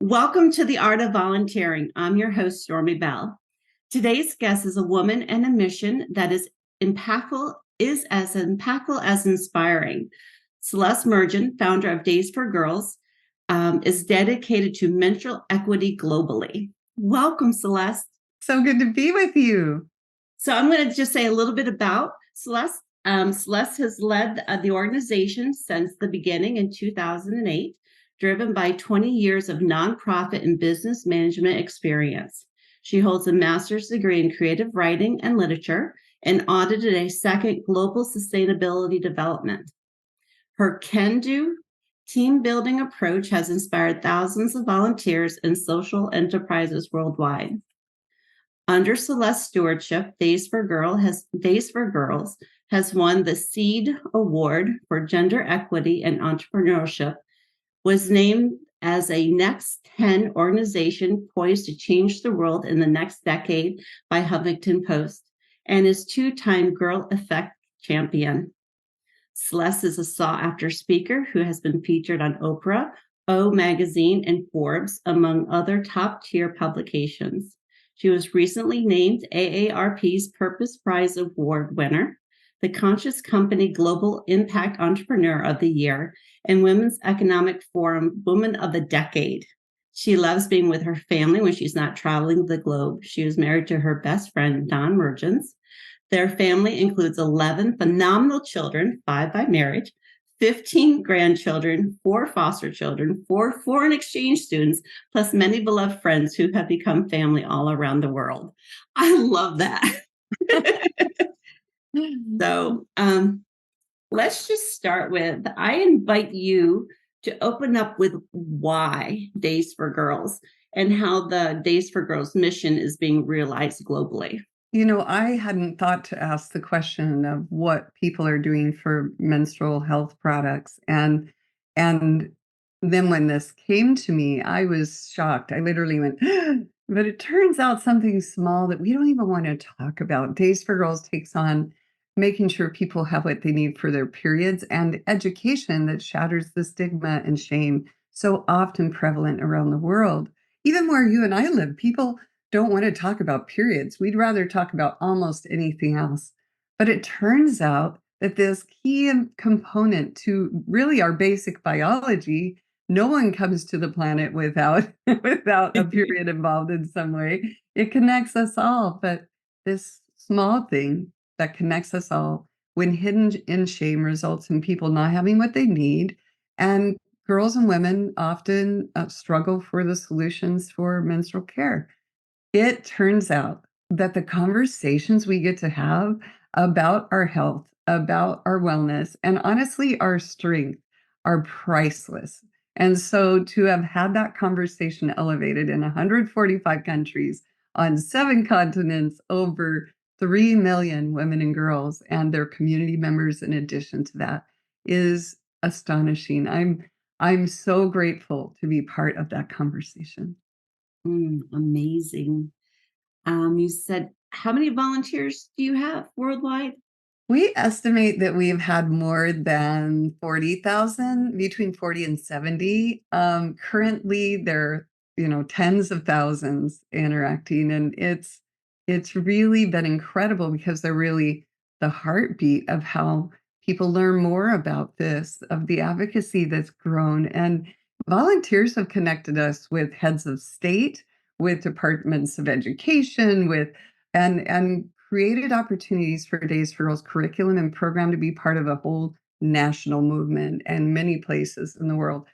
Welcome to the Art of Volunteering. I'm your host, Stormy Bell. Today's guest is a woman and a mission that is as impactful as inspiring. Celeste Mergens, founder of Days for Girls, is dedicated to mental equity globally. Welcome, Celeste. So good to be with you. So I'm going to just say a little bit about Celeste. Celeste has led the organization since the beginning in 2008, driven by 20 years of nonprofit and business management experience. She holds a master's degree in creative writing and literature and audited a second global sustainability development. Her can-do team building approach has inspired thousands of volunteers and social enterprises worldwide. Under Celeste's stewardship, Days for Girls has won the SEED Award for Gender Equity and Entrepreneurship, was named as a Next 10 organization poised to change the world in the next decade by Huffington Post, and is two-time Girl Effect champion. Celeste is a sought-after speaker who has been featured on Oprah, O Magazine, and Forbes, among other top-tier publications. She was recently named AARP's Purpose Prize Award winner, the Conscious Company Global Impact Entrepreneur of the Year, and Women's Economic Forum Woman of the Decade. She loves being with her family when she's not traveling the globe. She was married to her best friend, Don Mergens. Their family includes 11 phenomenal children, 5 by marriage, 15 grandchildren, 4 foster children, 4 foreign exchange students, plus many beloved friends who have become family all around the world. I love that. So let's just start with, I invite you to open up with why Days for Girls and how the Days for Girls mission is being realized globally. You know, I hadn't thought to ask the question of what people are doing for menstrual health products. And then when this came to me, I was shocked. I literally went, but it turns out something small that we don't even want to talk about. Days for Girls takes on making sure people have what they need for their periods and education that shatters the stigma and shame so often prevalent around the world. Even where you and I live, people don't want to talk about periods. We'd rather talk about almost anything else. But it turns out that this key component to really our basic biology, no one comes to the planet without without a period involved in some way. It connects us all, but this small thing that connects us all, when hidden in shame, results in people not having what they need. And girls and women often struggle for the solutions for menstrual care. It turns out that the conversations we get to have about our health, about our wellness, and honestly, our strength are priceless. And so to have had that conversation elevated in 145 countries on 7 continents, over 3 million women and girls and their community members in addition to that is astonishing. I'm so grateful to be part of that conversation. Amazing. You said, how many volunteers do you have worldwide? We estimate that we've had more than 40,000, between 40 and 70. Currently, there are, tens of thousands interacting, and it's really been incredible because they're really the heartbeat of how people learn more about this, of the advocacy that's grown. And volunteers have connected us with heads of state, with departments of education, with and created opportunities for Days for Girls curriculum and program to be part of a whole national movement and many places in the world,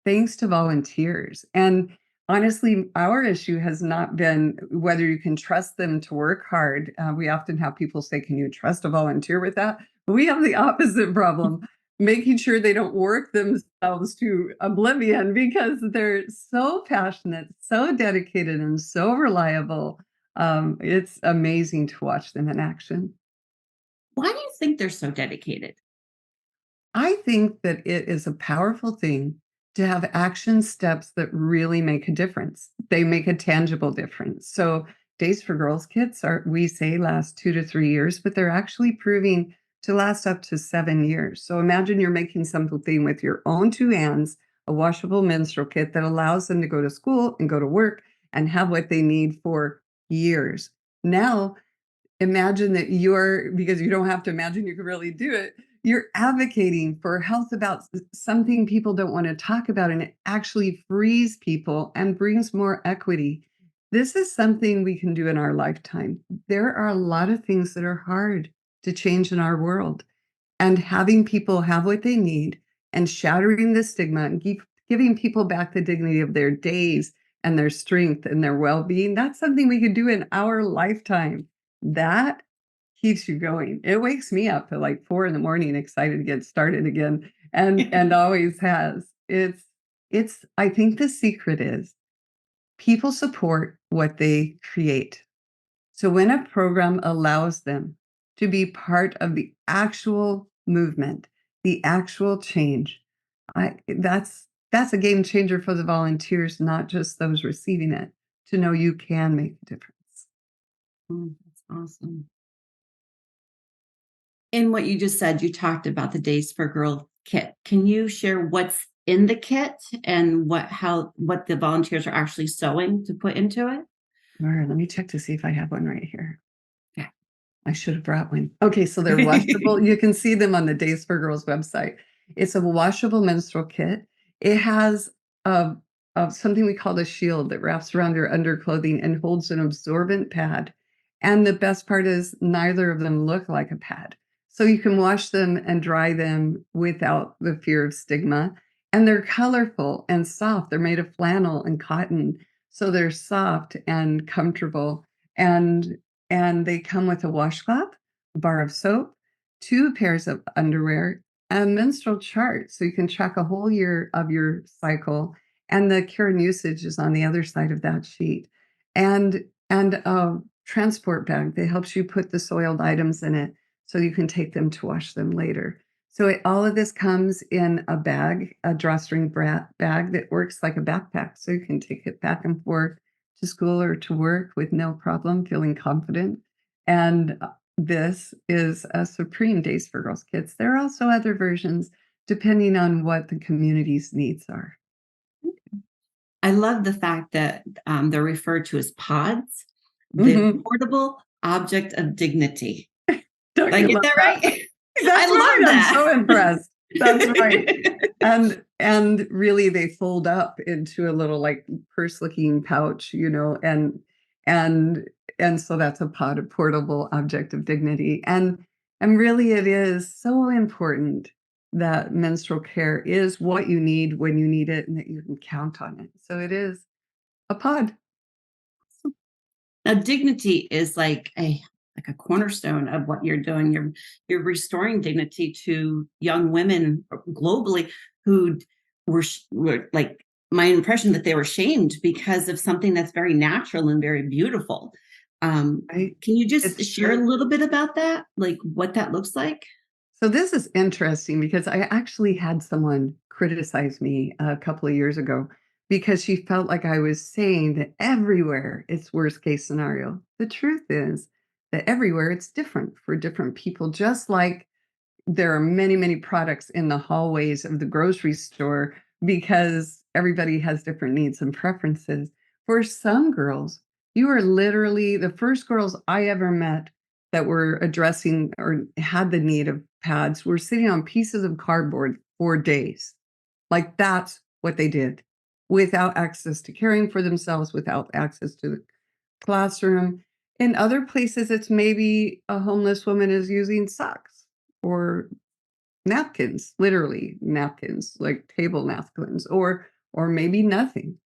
thanks to volunteers. And honestly, our issue has not been whether you can trust them to work hard. We often have people say, can you trust a volunteer with that? But we have the opposite problem, making sure they don't work themselves to oblivion because they're so passionate, so dedicated, and so reliable. It's amazing to watch them in action. Why do you think they're so dedicated? I think that it is a powerful thing to have action steps that really make a difference. They make a tangible difference. So Days for Girls kits we say last 2 to 3 years, but they're actually proving to last up to 7 years. So imagine you're making something with your own 2 hands a washable menstrual kit that allows them to go to school and go to work and have what they need for years. Now, imagine that because you don't have to imagine, you can really do it. You're advocating for health about something people don't want to talk about, and it actually frees people and brings more equity. This is something we can do in our lifetime. There are a lot of things that are hard to change in our world, and having people have what they need and shattering the stigma and giving people back the dignity of their days and their strength and their well-being, that's something we could do in our lifetime. That keeps you going. It wakes me up at like 4 in the morning, excited to get started again, and always has. It's I think the secret is people support what they create. So when a program allows them to be part of the actual movement, the actual change, that's a game changer for the volunteers, not just those receiving it, to know you can make a difference. That's awesome. In what you just said, you talked about the Days for Girl kit. Can you share what's in the kit and what the volunteers are actually sewing to put into it? All right, let me check to see if I have one right here. Yeah. I should have brought one. Okay, so they're washable. You can see them on the Days for Girls website. It's a washable menstrual kit. It has something we call a shield that wraps around your underclothing and holds an absorbent pad. And the best part is neither of them look like a pad. So you can wash them and dry them without the fear of stigma. And they're colorful and soft. They're made of flannel and cotton. So they're soft and comfortable. And they come with a washcloth, a bar of soap, 2 pairs of underwear, a menstrual chart so you can track a whole year of your cycle, and the care and usage is on the other side of that sheet. And a transport bag that helps you put the soiled items in it so you can take them to wash them later. So all of this comes in a bag, a drawstring bag that works like a backpack, so you can take it back and forth to school or to work with no problem, feeling confident. And this is a Supreme Days for Girls kits. There are also other versions depending on what the community's needs are. I love the fact that they're referred to as pods, the Mhm. portable object of dignity. Don't Did I you get love that that? right? I That's right. love I'm so that. impressed. That's right. And really they fold up into a little like purse looking pouch, and and so that's a portable object of dignity. And really it is so important that menstrual care is what you need when you need it and that you can count on it. So it is a pod. Now, dignity is like a cornerstone of what you're doing. You're restoring dignity to young women globally who were like my impression that they were shamed because of something that's very natural and very beautiful. Right? Can you just It's share a little bit about that, like what that looks like? So this is interesting because I actually had someone criticize me a couple of years ago because she felt like I was saying that everywhere it's worst case scenario. The truth is that everywhere it's different for different people, just like there are many, many products in the hallways of the grocery store because everybody has different needs and preferences. For some girls, you are literally the first girls I ever met that were addressing or had the need of pads were sitting on pieces of cardboard for days. Like that's what they did without access to caring for themselves, without access to the classroom. In other places, it's maybe a homeless woman is using socks or napkins, literally napkins, like table napkins, or maybe nothing.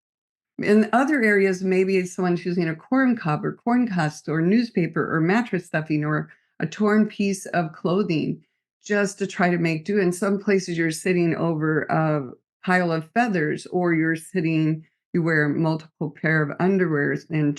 In other areas, maybe someone's using a corn cob or corn husk or newspaper or mattress stuffing or a torn piece of clothing just to try to make do. In some places, you're sitting over a pile of feathers, or you wear multiple pair of underwears and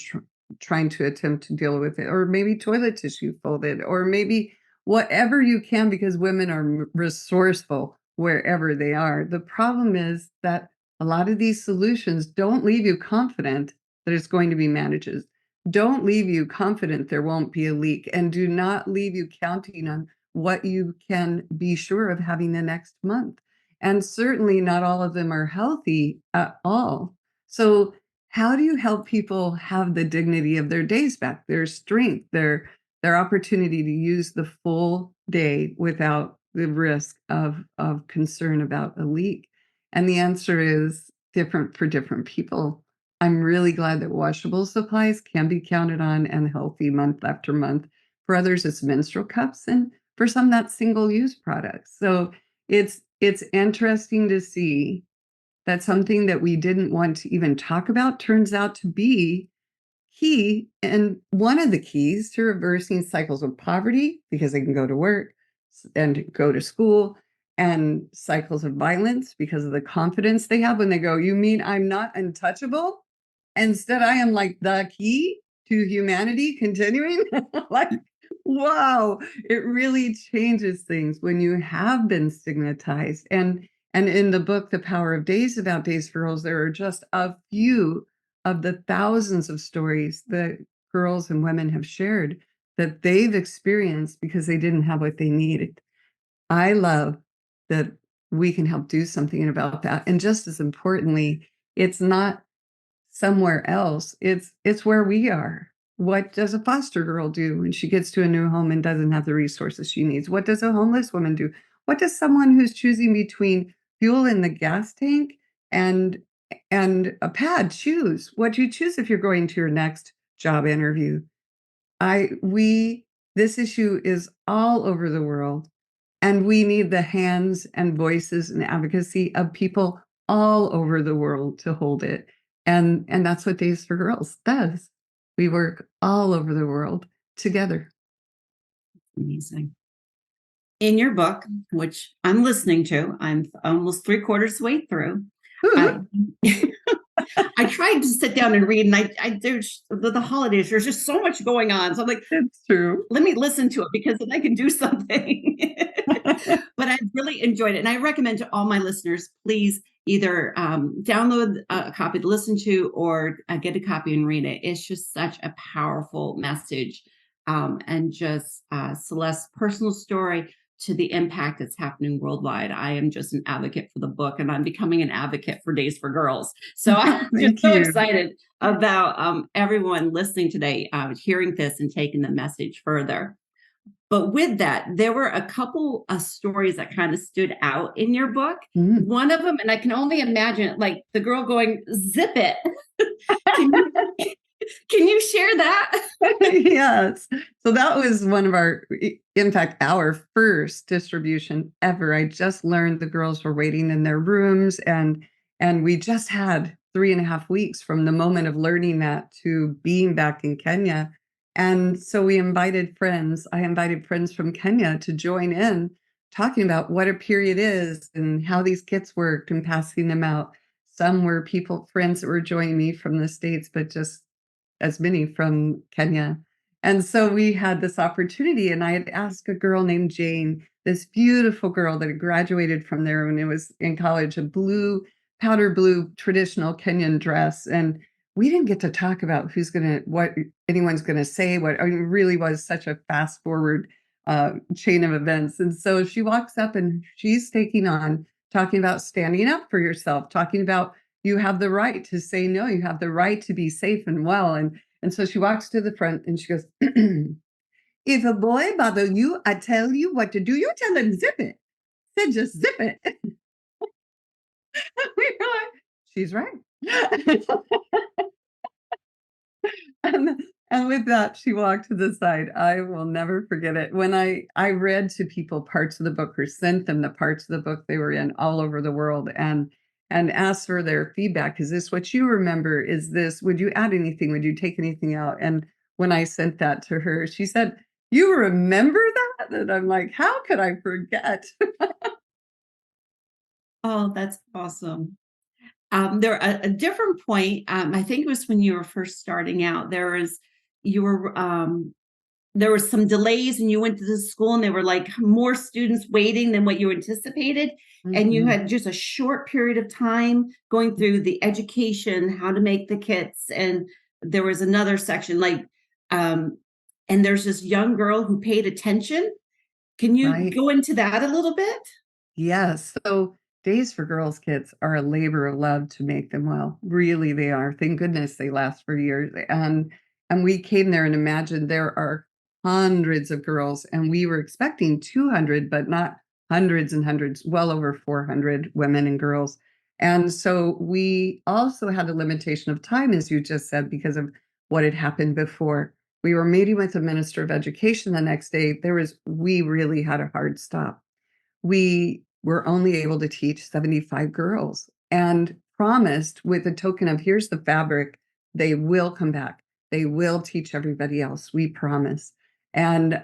trying to attempt to deal with it, or maybe toilet tissue folded, or maybe whatever you can, because women are resourceful wherever they are. The problem is that a lot of these solutions don't leave you confident that it's going to be managed. Don't leave you confident there won't be a leak, and do not leave you counting on what you can be sure of having the next month. And certainly not all of them are healthy at all. So how do you help people have the dignity of their days back, their strength, their opportunity to use the full day without the risk of concern about a leak? And the answer is different for different people. I'm really glad that washable supplies can be counted on and healthy month after month. For others, it's menstrual cups, and for some, that's single-use products. So it's interesting to see that something that we didn't want to even talk about turns out to be key, and one of the keys to reversing cycles of poverty, because they can go to work and go to school, and cycles of violence because of the confidence they have when they go, "You mean I'm not untouchable? Instead, I am like the key to humanity continuing?" Like, wow, it really changes things when you have been stigmatized. And in the book, The Power of Days, about Days for Girls, there are just a few of the thousands of stories that girls and women have shared that they've experienced because they didn't have what they needed. I love that we can help do something about that. And just as importantly, it's not somewhere else. It's where we are. What does a foster girl do when she gets to a new home and doesn't have the resources she needs? What does a homeless woman do? What does someone who's choosing between fuel in the gas tank and and a pad choose? What do you choose if you're going to your next job interview? I we This issue is all over the world, and we need the hands and voices and advocacy of people all over the world to hold it. And that's what Days for Girls does. We work all over the world together. Amazing. In your book, which I'm listening to, I'm almost three-quarters way through. I Ooh, I tried to sit down and read, and I there's the holidays. There's just so much going on, so I'm like, it's true. let me listen to it because then I can do something. But I really enjoyed it. And I recommend to all my listeners, please either download a copy to listen to or get a copy and read it. It's just such a powerful message. And just Celeste's personal story to the impact that's happening worldwide. I am just an advocate for the book, and I'm becoming an advocate for Days for Girls. So I'm just Thank so you. excited about everyone listening today, hearing this and taking the message further. But with that, there were a couple of stories that kind of stood out in your book. Mm. One of them, and I can only imagine, like the girl going, "Zip it." Can you can you share that? Yes. So that was one of in fact, our first distribution ever. I just learned the girls were waiting in their rooms, and we just had 3.5 weeks from the moment of learning that to being back in Kenya. And so we invited friends. I invited friends from Kenya to join in, talking about what a period is and how these kits worked and passing them out. Some were friends that were joining me from the States, but just as many from Kenya. And so we had this opportunity, and I had asked a girl named Jane, this beautiful girl that had graduated from there when it was in college, a powder blue traditional Kenyan dress. And we didn't get to talk about what anyone's gonna say. I mean, it really was such a fast forward chain of events. And so she walks up and she's talking about standing up for yourself, talking about you have the right to say no. You have the right to be safe and well. And so she walks to the front and she goes, "If a boy bother you, I tell you what to do. You tell him zip it. Said just zip it." We were like, she's right. and, and with that, she walked to the side. I will never forget it. When I read to people parts of the book or sent them the parts of the book they were in all over the world, and asked for their feedback. Is this what you remember? Would you add anything? Would you take anything out? And when I sent that to her, she said, "You remember that?" And I'm like, how could I forget? Oh, that's awesome. There a different point. I think it was when you were first starting out. You were there were some delays, and you went to the school, and there were like more students waiting than what you anticipated, and you Mhm. had just a short period of time going through the education, how to make the kits, and there was another section like um and there's this young girl who paid attention. Can you Right. go into that a little bit? Yes. So Days for Girls kits are a labor of love to make them well. Really, they are. Thank goodness they last for years. And we came there and imagined there are hundreds of girls, and we were expecting 200, but not hundreds and hundreds, well over 400 women and girls. And so we also had a limitation of time, as you just said, because of what had happened before. We were meeting with the Minister of Education the next day. We really had a hard stop. We were only able to teach 75 girls and promised with a token of here's the fabric, they will come back. They will teach everybody else. We promise. And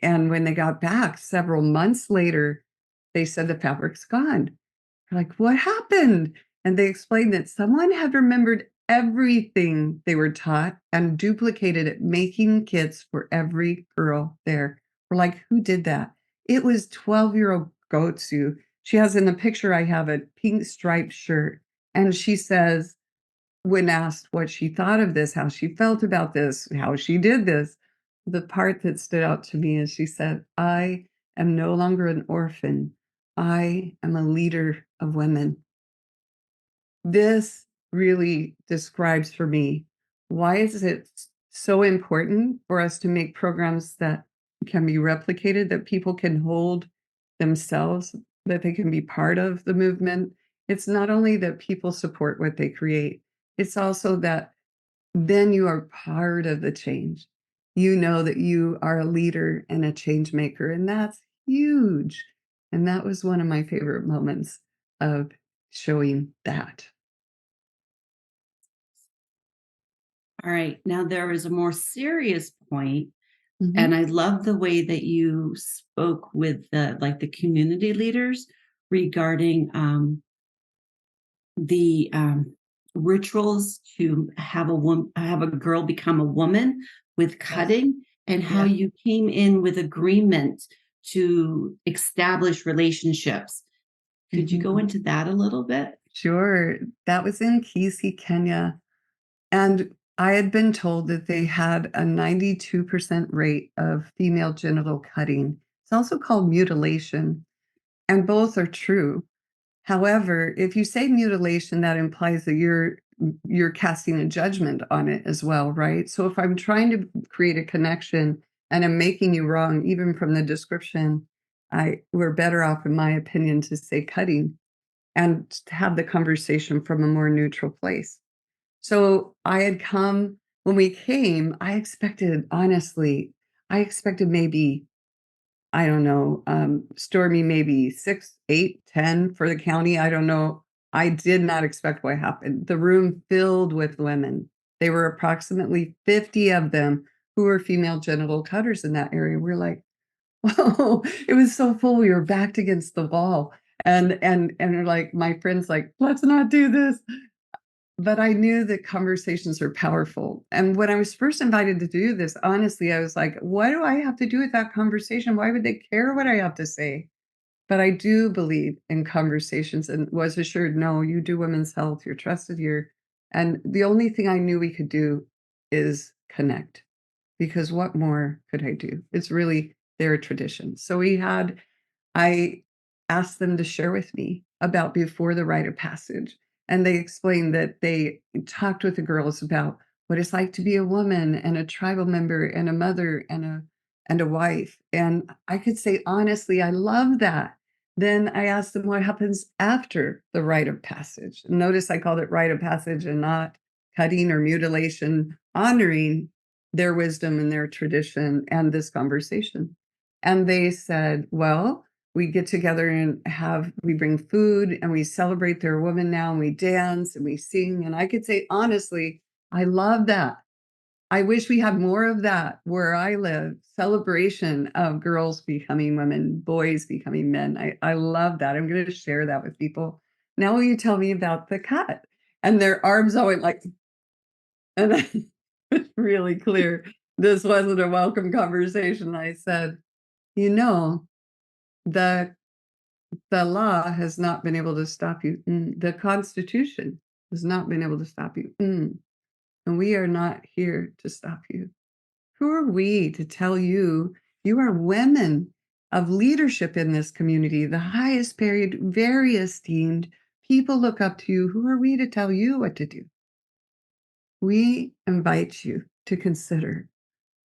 when they got back several months later, they said the fabric's gone. Like, what happened? And they explained that someone had remembered everything they were taught and duplicated it, making kits for every girl there. We're like, who did that? It was 12-year-old Gotsu. She has in the picture, I have a pink striped shirt. And she says, when asked what she thought of this, how she felt about this, how she did this, the part that stood out to me is she said, I am no longer an orphan. I am a leader of women. This really describes for me why is it so important for us to make programs that can be replicated, that people can hold themselves, that they can be part of the movement. It's not only that people support what they create, it's also that then you are part of the change. You know that you are a leader and a change maker, and that's huge. And that was one of my favorite moments of showing that. All right. Now there is a more serious point, and Mhm. I love the way that you spoke with the community leaders regarding the rituals to have a girl become a woman with Yes. cutting, and how Yeah. you came in with agreement to establish relationships. Could you go Mhm. into that a little bit? Sure. That was in Kisii, Kenya. And I had been told that they had a 92% rate of female genital cutting. It's also called mutilation, and both are true. However, if you say mutilation, that implies that you're casting a judgment on it as well, right? So if I'm trying to create a connection and I'm making you wrong, even from the description, we're better off, in my opinion, to say cutting and to have the conversation from a more neutral place. So I had come when we came, I expected maybe I don't know, Stormy maybe 6, 8, 10 for the county, I don't know. I did not expect what happened. The room filled with women. There were approximately 50 of them who were female genital cutters in that area. We're like, "Whoa," it was so full, we were backed against the wall. And like, my friend's like, "Let's not do this." But I knew that conversations are powerful. And when I was first invited to do this, honestly, I was like, what do I have to do with that conversation? Why would they care what I have to say? But I do believe in conversations and was assured, no, you do women's health, you're trusted here. And the only thing I knew we could do is connect because what more could I do? It's really their tradition. I asked them to share with me about before the rite of passage. And they explained that they talked with the girls about what it's like to be a woman and a tribal member and a mother and a wife. And I could say honestly, I love that. Then I asked them what happens after the rite of passage. Notice I called it rite of passage and not cutting or mutilation, honoring their wisdom and their tradition and this conversation. And they said, well, we get together and we bring food and we celebrate they're a woman now and we dance and we sing. And I could say, honestly, I love that. I wish we had more of that where I live. Celebration of girls becoming women, boys becoming men. I love that. I'm going to share that with people. Now, will you tell me about the cut? And their arms all went like, and it's really clear this wasn't a welcome conversation. I said, you know, the the law has not been able to stop you. The Constitution has not been able to stop you. And we are not here to stop you. Who are we to tell you you are women? of leadership in this community, the highest paid, very esteemed. People look up to you. Who are we to tell you what to do? We invite you to consider,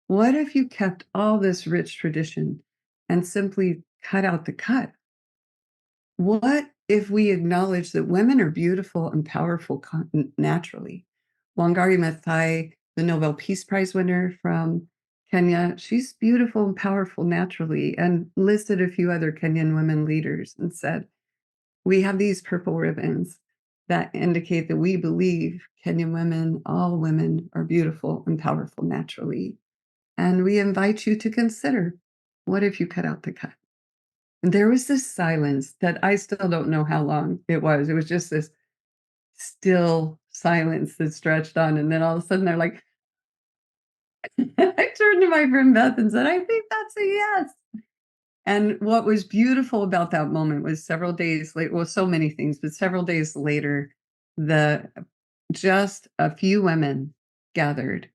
what if you kept all this rich tradition and simply cut out the cut? What if we acknowledge that women are beautiful and powerful naturally? Wangari Maathai, the Nobel Peace Prize winner from Kenya, she's beautiful and powerful naturally, and listed a few other Kenyan women leaders and said, we have these purple ribbons that indicate that we believe Kenyan women, all women, are beautiful and powerful naturally. And we invite you to consider, what if you cut out the cut? And there was this silence that I still don't know how long it was. It was just this still silence that stretched on. And then all of a sudden they're like, I turned to my friend Beth and said, I think that's a yes. And what was beautiful about that moment was several days later, well, so many things, but several days later, the just a few women gathered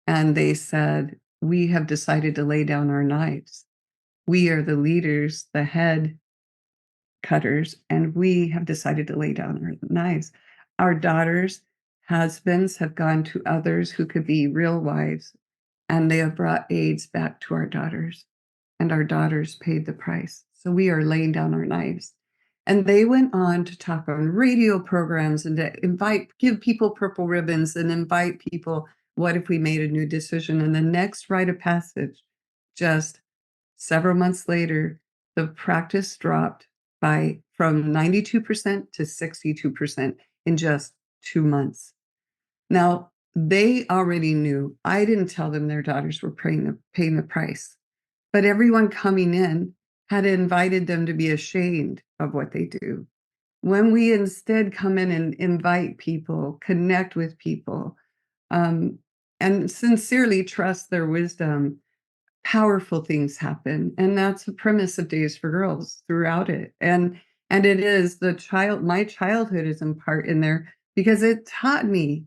and they said, we have decided to lay down our knives. We are the leaders, the head cutters, and we have decided to lay down our knives. Our daughters' husbands have gone to others who could be real wives, and they have brought aids back to our daughters, and our daughters paid the price. So we are laying down our knives. And they went on to talk on radio programs and to give people purple ribbons and invite people. What if we made a new decision? And the next rite of passage, just several months later, the practice dropped from 92% to 62% in just 2 months. Now, they already knew. I didn't tell them their daughters were paying the price, but everyone coming in had invited them to be ashamed of what they do. When we instead come in and invite people, connect with people, um, and sincerely trust their wisdom, powerful things happen. And that's the premise of Days for Girls throughout it. And it is my childhood is in part in there because it taught me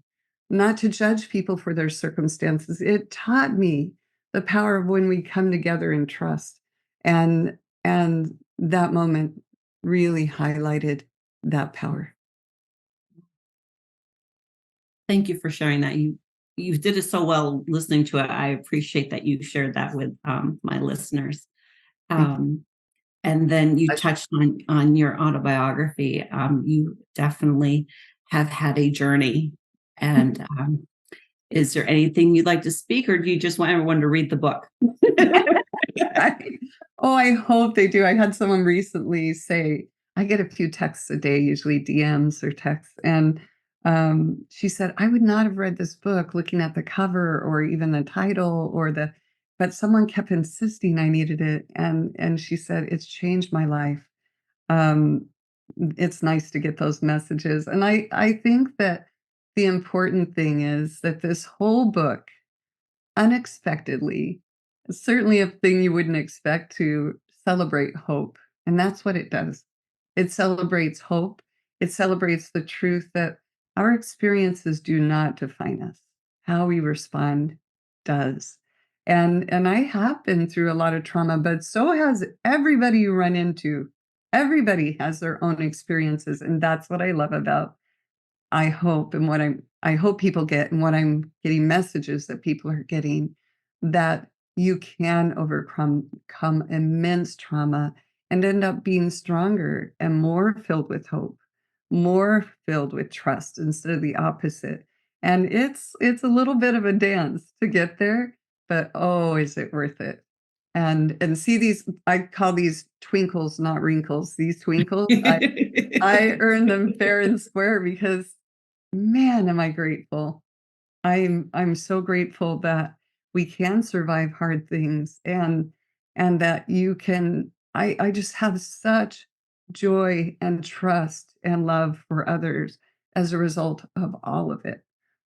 not to judge people for their circumstances. It taught me the power of when we come together in trust. And that moment really highlighted that power. Thank you for sharing that. You did it so well listening to it. I appreciate that you shared that with my listeners. Thank you. And then you I- touched on your autobiography. You definitely have had a journey. And is there anything you'd like to speak, or do you just want everyone to read the book? I hope they do. I had someone recently say, I get a few texts a day, usually DMs or texts, and she said, I would not have read this book looking at the cover or even the title but someone kept insisting I needed it, and she said, it's changed my life. Um, it's nice to get those messages, and I think that the important thing is that this whole book unexpectedly, certainly a thing you wouldn't expect, to celebrate hope. And that's what it does. It celebrates hope. It celebrates the truth that our experiences do not define us. How we respond does. And I have been through a lot of trauma, but so has everybody you run into. Everybody has their own experiences. And that's what I love about I hope and what I hope people get, and what I'm getting messages that people are getting, that you can come immense trauma and end up being stronger and more filled with hope, more filled with trust instead of the opposite. And it's a little bit of a dance to get there, but oh, is it worth it? And see these, I call these twinkles, not wrinkles. These twinkles, I earn them fair and square because, man, am I grateful. I'm so grateful that we can survive hard things, and that you can I just have such joy and trust and love for others as a result of all of it.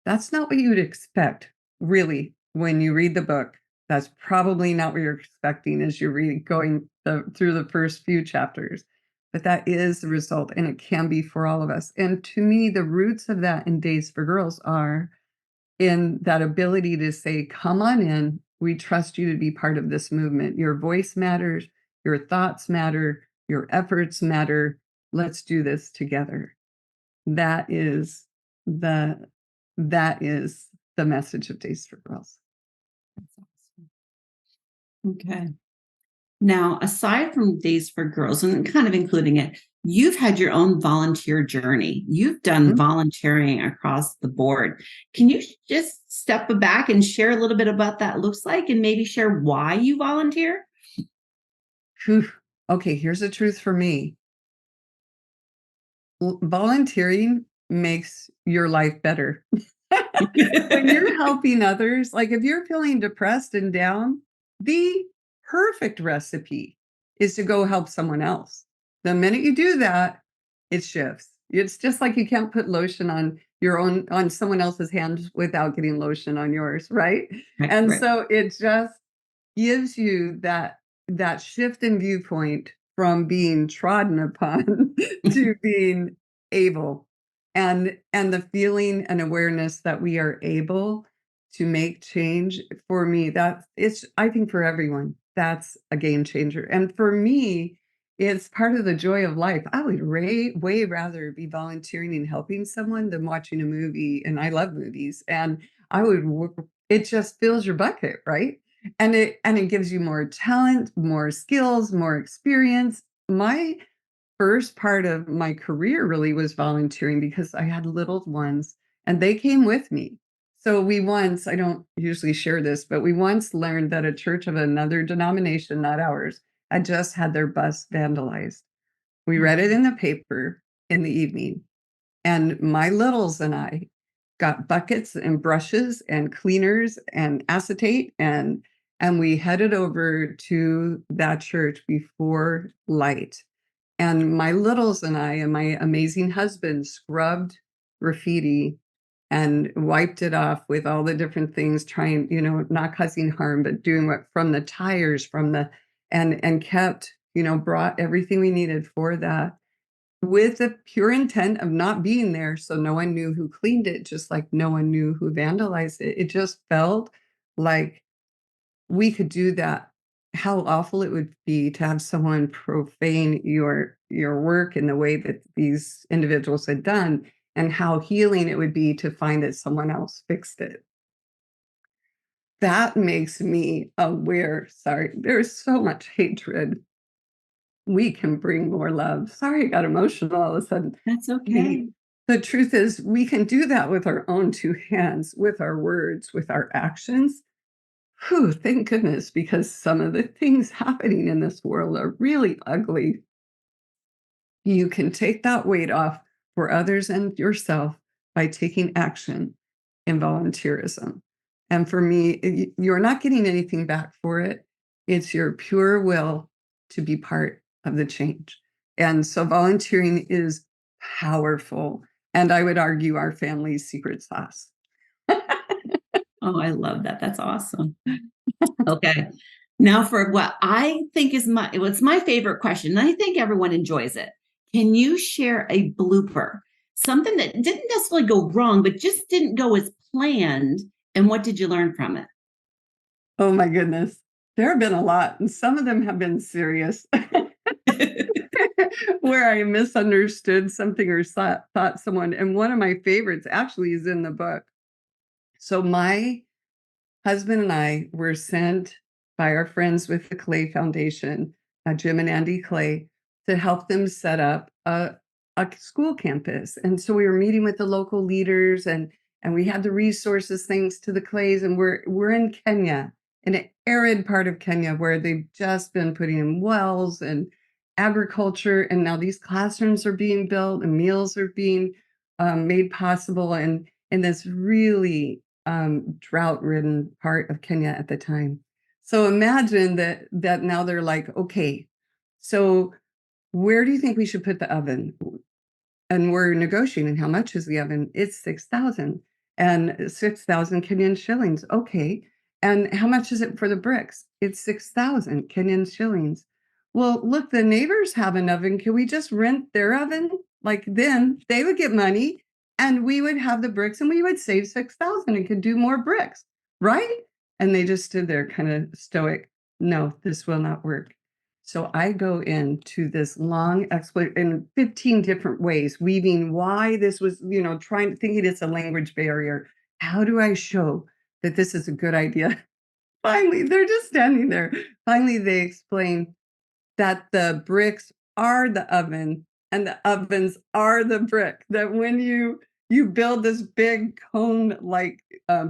That's not what you would expect, really, when you read the book. That's probably not what you're expecting as you're through the first few chapters. But that is the result, and it can be for all of us. And to me, the roots of that in Days for Girls are in that ability to say, come on in. We trust you to be part of this movement. Your voice matters. Your thoughts matter. Your efforts matter. Let's do this together. That is the message of Days for Girls. That's awesome. Okay. Now, aside from Days for Girls and kind of including it, you've had your own volunteer journey. You've done volunteering across the board. Can you just step back and share a little bit about that looks like and maybe share why you volunteer? Whew. Okay, here's the truth for me. Volunteering makes your life better. When you're helping others, like if you're feeling depressed and down, the perfect recipe is to go help someone else. The minute you do that, it shifts. It's just like you can't put lotion on someone else's hands without getting lotion on yours, right? And Right. so it just gives you that shift in viewpoint from being trodden upon to being able, and the feeling and awareness that we are able to make change. For me, that it's, I think for everyone, that's a game changer. And for me, it's part of the joy of life. I would way rather be volunteering and helping someone than watching a movie. And I love movies. And it just fills your bucket, right? And it gives you more talent, more skills, more experience. My first part of my career really was volunteering because I had little ones and they came with me. So I don't usually share this, but we once learned that a church of another denomination, not ours, had just had their bus vandalized. We read it in the paper in the evening, and my littles and I got buckets and brushes and cleaners and acetate, and we headed over to that church before light. And my littles and I and my amazing husband scrubbed graffiti and wiped it off with all the different things, trying, not causing harm, but doing what from the tires, and kept, brought everything we needed for that with the pure intent of not being there. So no one knew who cleaned it, just like no one knew who vandalized it. It just felt like we could do that. How awful it would be to have someone profane your work in the way that these individuals had done, and how healing it would be to find that someone else fixed it. That makes me aware. Sorry, there's so much hatred. We can bring more love. Sorry, I got emotional all of a sudden. That's okay. The truth is, we can do that with our own two hands, with our words, with our actions. Whew, thank goodness, because some of the things happening in this world are really ugly. You can take that weight off for others and yourself by taking action in volunteerism. And for me, you're not getting anything back for it. It's your pure will to be part of the change. And so volunteering is powerful. And I would argue our family's secret sauce. Oh, I love that. That's awesome. Okay. Now for what I think is what's my favorite question, and I think everyone enjoys it. Can you share a blooper? Something that didn't necessarily go wrong, but just didn't go as planned. And what did you learn from Oh my goodness. There have been a lot, and some of them have been serious. it? Where I misunderstood something or thought someone, and one of my favorites actually is in the book. So my husband and I were sent by our friends with the Clay Foundation, Jim and Andy Clay, to help them set up a school campus. And so we were meeting with the local leaders, and we had the resources thanks to the Clays. And we're in Kenya, in an arid part of Kenya where they've just been putting in wells and agriculture. And now these classrooms are being built and meals are being made possible. And in this really drought-ridden part of Kenya at the time. So imagine that now they're like, okay, so where do you think we should put the oven? And we're negotiating how much is the oven? It's 6,000 and 6,000 Kenyan shillings. Okay. And how much is it for the bricks? It's 6,000 Kenyan shillings. Well, look, the neighbors have an oven. Can we just rent their oven? Like then they would get money and we would have the bricks and we would save 6,000 and could do more bricks, right? And they just stood there kind of stoic. No, this will not work. So I go into this long explanation in 15 different ways, weaving why this was, thinking it's a language barrier. How do I show that this is a good idea? Finally, they're just standing there. Finally, they explain that the bricks are the oven and the ovens are the brick. That when you build this big cone like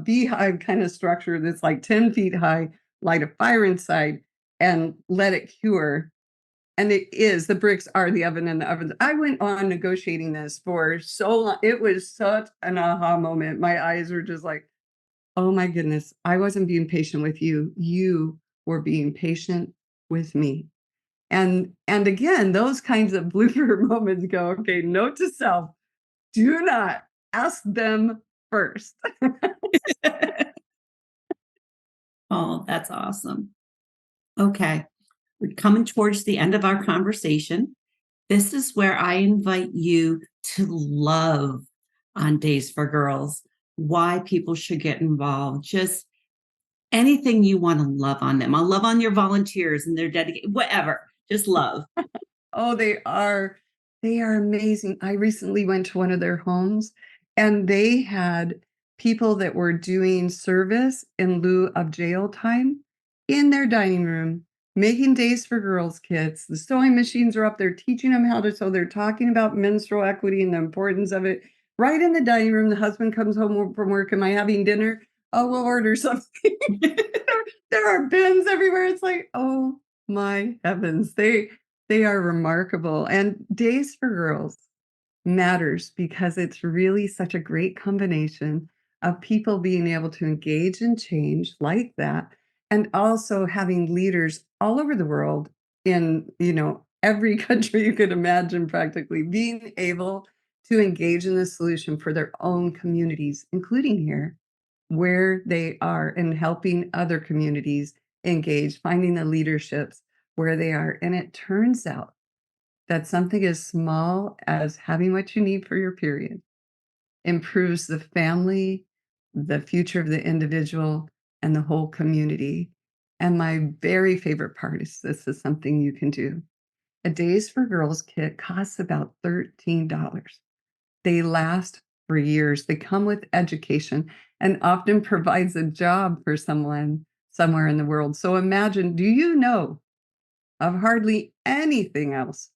beehive kind of structure that's like 10 feet high, light a fire inside, and let it cure. And the bricks are the oven and the ovens. I went on negotiating this for so long. It was such an aha moment. My eyes were just like, oh my goodness, I wasn't being patient with you. You were being patient with me. And again, those kinds of blooper moments go, okay, note to self, do not ask them first. Oh, that's awesome. Okay. We're coming towards the end of our conversation. This is where I invite you to love on Days for Girls, why people should get involved, just anything you want to love on them. I'll love on your volunteers and their dedication, whatever, just love. Oh, they are amazing. I recently went to one of their homes and they had people that were doing service in lieu of jail time in their dining room, making Days for Girls kits. The sewing machines are up there teaching them how to sew. They're talking about menstrual equity and the importance of it. Right in the dining room, the husband comes home from work. Am I having dinner? Oh, we'll order something. There are bins everywhere. It's like, oh my heavens. They are remarkable. And Days for Girls matters because it's really such a great combination of people being able to engage in change like that, and also having leaders all over the world in, every country you could imagine practically being able to engage in the solution for their own communities, including here where they are, and helping other communities engage, finding the leaderships where they are. And it turns out that something as small as having what you need for your period improves the family, the future of the individual, and the whole community. And my very favorite part is this is something you can do. A Days for Girls kit costs about $13. They last for years. They come with education and often provides a job for someone somewhere in the world. So imagine, do you know of hardly anything else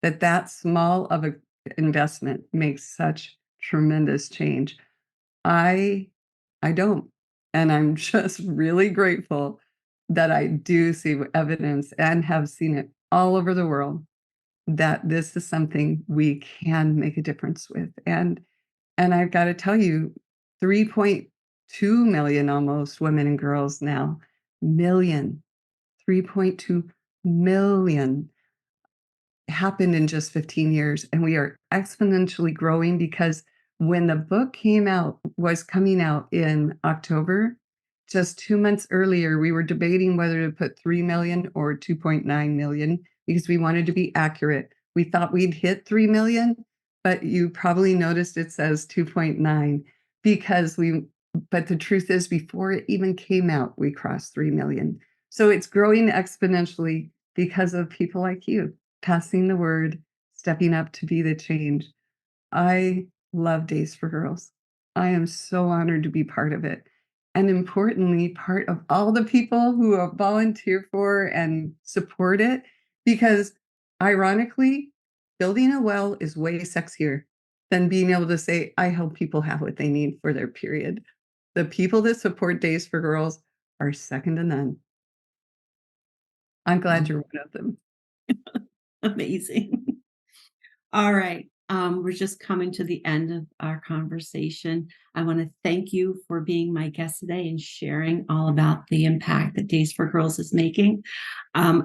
that small of a investment makes such tremendous change? I I don't. And I'm just really grateful that I do see evidence and have seen it all over the world that this is something we can make a difference with. And I've got to tell you, 3.2 million almost women and girls now, million, 3.2 million happened in just 15 years. And we are exponentially growing because when the book was coming out in October, just 2 months earlier, we were debating whether to put 3 million or 2.9 million because we wanted to be accurate. We thought we'd hit 3 million, but you probably noticed it says 2.9 because but the truth is, before it even came out, we crossed 3 million. So it's growing exponentially because of people like you passing the word, stepping up to be the change. I love Days for Girls. I am so honored to be part of it. And importantly, part of all the people who have volunteered for and support it, because ironically, building a well is way sexier than being able to say, I help people have what they need for their period. The people that support Days for Girls are second to none. I'm glad you're one of them. Amazing. All right. We're just coming to the end of our conversation. I want to thank you for being my guest today and sharing all about the impact that Days for Girls is making.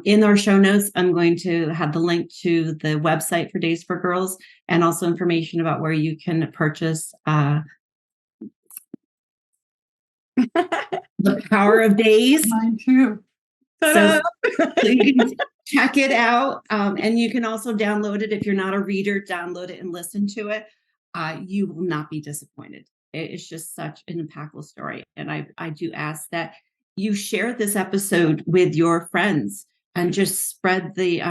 In our show notes, I'm going to have the link to the website for Days for Girls and also information about where you can purchase The Power of Days. Mine too. So, Ta-da! so you can check it out. And you can also download it. If you're not a reader, download it and listen to it. You will not be disappointed. It's just such an impactful story. And I do ask that you share this episode with your friends. and just spread the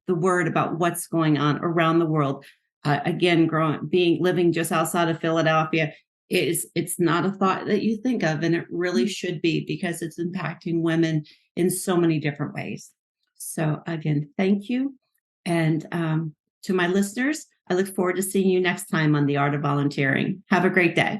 word about what's going on around the world. Again, living just outside of Philadelphia, it's not a thought that you think of, and it really should be, because it's impacting women in so many different ways. So again, thank you. And to my listeners, I look forward to seeing you next time on The Art of Volunteering. Have a great day.